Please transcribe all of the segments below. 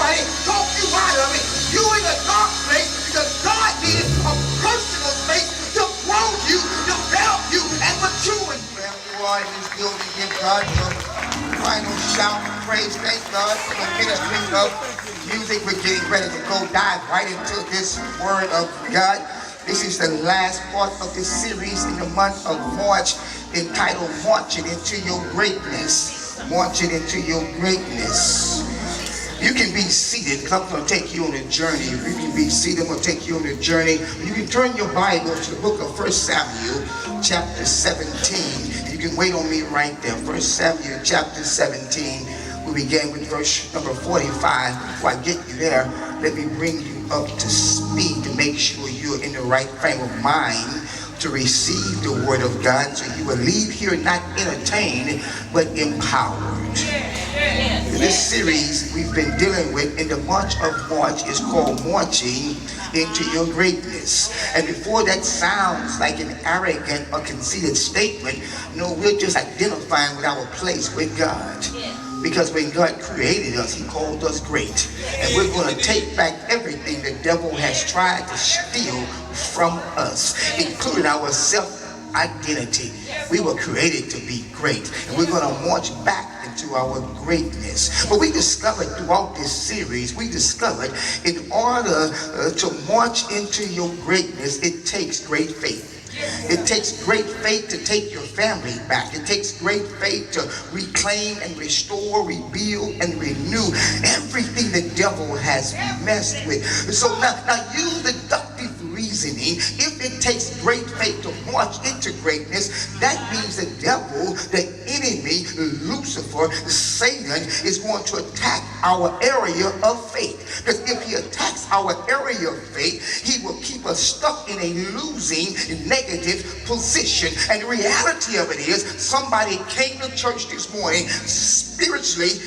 nobody talk you out of it. You in a dark place because God needed a personal space to grow you, develop you, and mature you. Wherever you are in this building, give God your final shout of praise. Thank God for the ministry of music. We're getting ready to go dive right into this word of God. This is the last part of this series in the month of March, entitled Marching Into Your Greatness. Marching into your greatness. You can be seated because I'm going to take you on a journey. You can be seated. I'm going to take you on a journey. You can turn your Bible to the book of 1 Samuel chapter 17. You can wait on me right there. 1 Samuel chapter 17. We began with verse number 45. Before I get you there, let me bring you up to speed to make sure you're in the right frame of mind to receive the word of God, so you will leave here not entertained but empowered. This series we've been dealing with in the month of March is called Marching Into Your Greatness. And before that sounds like an arrogant or conceited statement, no, we're just identifying with our place with God. Because when God created us, he called us great. And we're going to take back everything the devil has tried to steal from us, including our self-identity. We were created to be great. And we're going to march back into our greatness. But we discovered throughout this series, in order to march into your greatness, it takes great faith. It takes great faith to take your family back. It takes great faith to reclaim and restore, rebuild, and renew everything the devil has messed with. So now use deductive reasoning. If it takes great faith to march into greatness, that means the devil, the enemy, Lucifer, Satan, is going to attack our area of faith. Because if he attacks our area of faith, he will keep us stuck in a losing, negative position. And the reality of it is, somebody came to church this morning spiritually,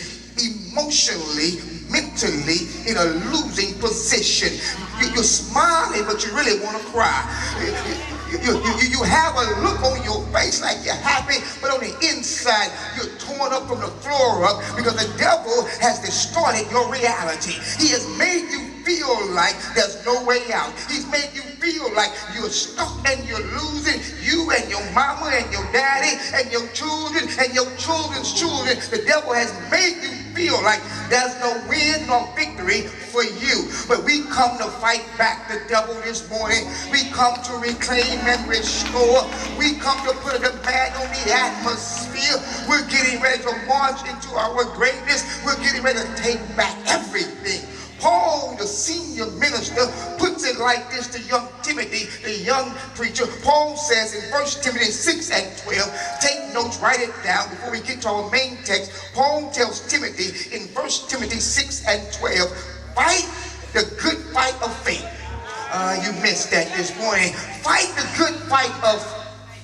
emotionally, mentally in a losing position. You're smiling, but you really want to cry. You have a look on your face like you're happy, but on the inside you're torn up from the floor up because the devil has distorted your reality. He has made you feel like there's no way out. He's made you feel like you're stuck and you're losing. You and your mama and your daddy and your children and your children's children. The devil has made you feel like there's no win nor victory for you. But we come to fight back the devil this morning. We come to reclaim and restore. We come to put a demand on the atmosphere. We're getting ready to march into our greatness. We're getting ready to take back everything. Paul, the senior minister, puts it like this to young Timothy, the young preacher. Paul says in 1 Timothy 6 and 12, take notes, write it down before we get to our main text. Paul tells Timothy in 1 Timothy 6 and 12, fight the good fight of faith. You missed that this morning. Fight the good fight of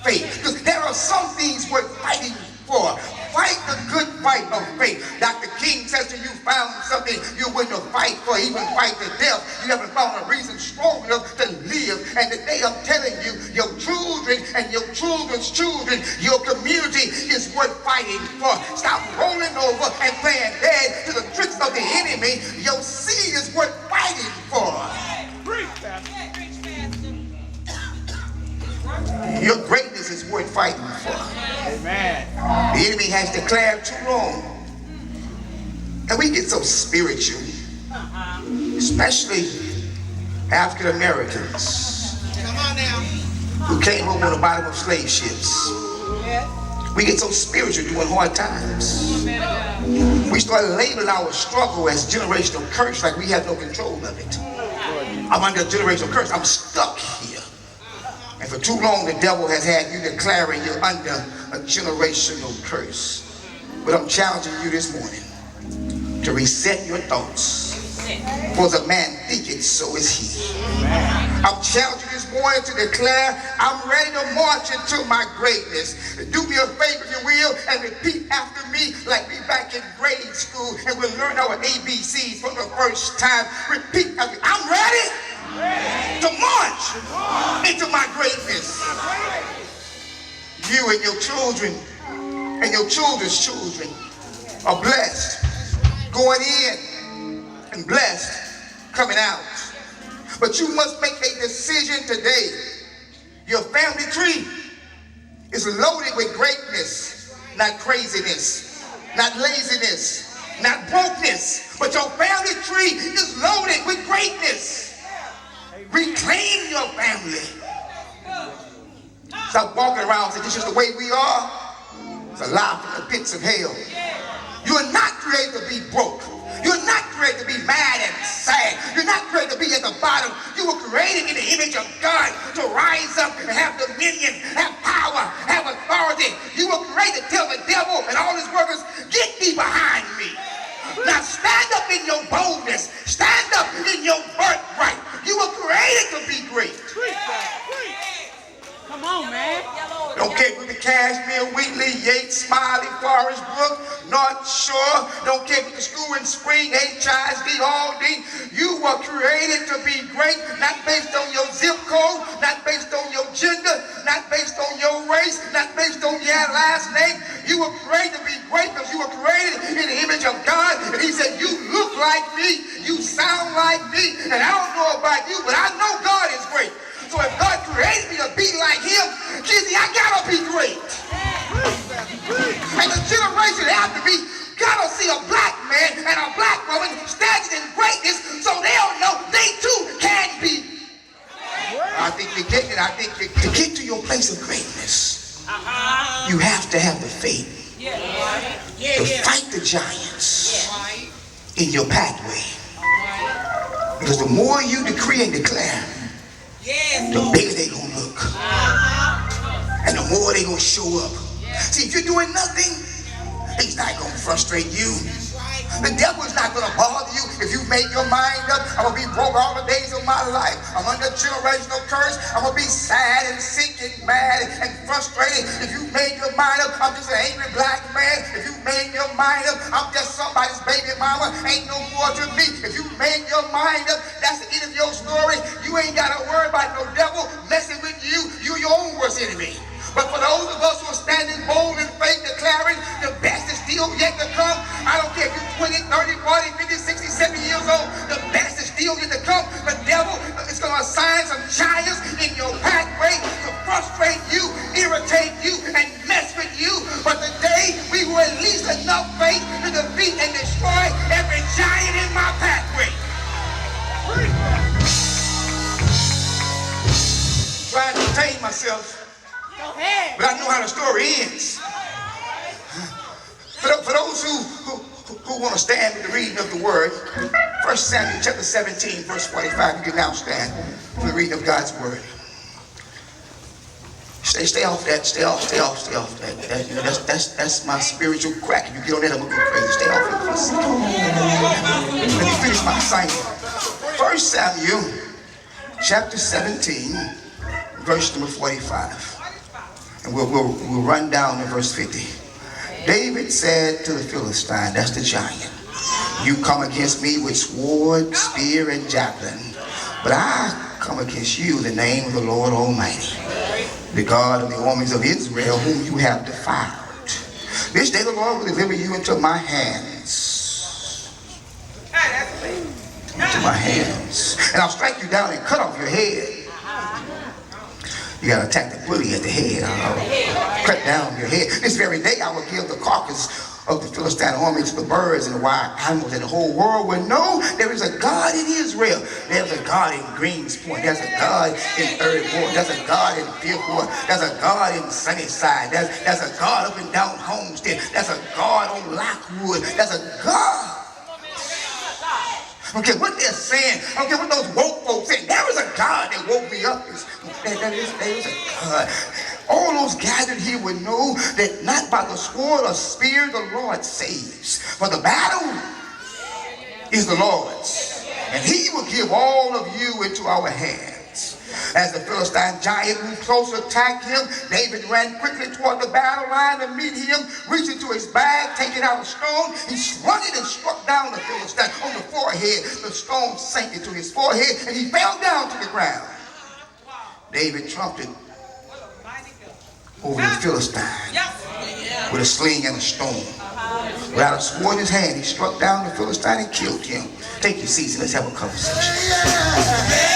faith. Because there are some things worth fighting for. Fight the good fight of faith. Dr. King says to you, found something you're willing to fight for, even fight to death. You haven't found a reason strong enough to live. And today I'm telling you, your children and your children's children, your community is worth fighting for. Stop rolling over and playing dead to the tricks of the enemy. Your seed is worth fighting for. Your greatness is worth fighting for. Amen. The enemy has declared too long. And we get so spiritual, especially African Americans who came over on the bottom of slave ships. We get so spiritual during hard times. We start labeling our struggle as generational curse, like we have no control of it. I'm under a generational curse. I'm stuck here. And for too long, the devil has had you declaring you're under a generational curse. But I'm challenging you this morning to reset your thoughts. For the man thinketh, so is he. I'm challenging you this morning to declare, I'm ready to march into my greatness. Do me a favor, if you will, and repeat after me like we back in grade school and we'll learn our ABCs for the first time. Repeat after me. I'm ready to march into my greatness. You and your children and your children's children are blessed going in and blessed coming out. But you must make a decision today. Your family tree is loaded with greatness, not craziness, not laziness, not brokenness. But your family tree is loaded with greatness. Reclaim your family. Stop walking around saying this is the way we are. It's a lie from the pits of hell. You are not created to be broke. You're not created to be mad and sad. You're not created to be at the bottom. You were created in the image of God to rise up and have dominion, have power, have authority. You were created to tell the devil and all his workers, get thee behind me. Now stand up in your boldness. Stand up in your birthright. You were created to be great. Come on, man. Don't care if the Cashmere, Wheatley, Yates, Smiley, Forest Brook, North Shore. Don't care if the school in Spring, HISD, Aldi. You were created to be great, not based on your zip code, not based on your gender, not based on your race, not based on your last name. You were created to be great because you were created in the image of God. And he said, you look like me, you sound like me, and I don't know about you, but I know God is great. So if God created me to be like him, Kizzy, I gotta be great. And the generation after me gotta see a black man and a black woman standing in greatness so they'll know they too can be. I think you're getting it. I think to get to your place of greatness, you have to have the faith to fight the giants in your pathway. Because the more you decree and declare, the bigger they gonna look. And the more they gonna show up. See, if you're doing nothing, he's not gonna frustrate you. The devil is not gonna bother you if you made your mind up. I'm gonna be broke all the days of my life. I'm under generational curse. I'm gonna be sad and sick and mad and frustrated. If you made your mind up, I'm just an angry black man. If you made your mind up, I'm just somebody's baby mama. Ain't no more to me. If you made your mind up, that's the end of your story. You ain't gotta worry about no devil messing with you. You're your own worst enemy. But for those of us who are standing bold in faith, declaring the best is still yet to come, I don't care if you're 20, 30, 40, 50, 60, 70 years old, the best is still yet to come. The devil is going to assign some giants in your pathway to frustrate you, irritate you, and mess with you. But today, we will release enough faith to defeat and destroy every giant in my pathway. Trying to contain myself. But I know how the story ends. For those who want to stand with the reading of the word, 1 Samuel chapter 17, verse 45, you can now stand for the reading of God's word. Stay off that. Stay off that. That's my spiritual crack. If you get on that, I'm going to go crazy. Stay off it for a second. Let me finish my assignment. 1 Samuel chapter 17, verse number 45. And we'll run down to verse 50. David said to the Philistine, that's the giant, you come against me with sword, spear, and javelin, but I come against you in the name of the Lord Almighty, the God of the armies of Israel, whom you have defiled. This day the Lord will deliver you into my hands. Into my hands. And I'll strike you down and cut off your head. You got to attack the bully at the head. I'll cut down your head. This very day I will give the carcass of the Philistine army to the birds and the wild animals, and the whole world will know there is a God in Israel. There's a God in Greens Point. There's a God in Third Ward. There's a God in Fifth Ward. There's a God in Sunnyside. There's a God up and down Homestead. There's a God on Lockwood. There's a God. I don't care what they're saying. I don't care what those woke folks saying. There is a God that woke me up. There is a God. All those gathered here would know that not by the sword or spear the Lord saves. For the battle is the Lord's. And he will give all of you into our hands. As the Philistine giant moved closer, attacked him, David ran quickly toward the battle line to meet him. Reaching to his bag, taking out a stone, he swung it and struck down the Philistine on the forehead. The stone sank into his forehead and he fell down to the ground. David trumpeted over the Philistine with a sling and a stone. Without a sword in his hand, he struck down the Philistine and killed him. Take your seats and let's have a conversation. Yeah.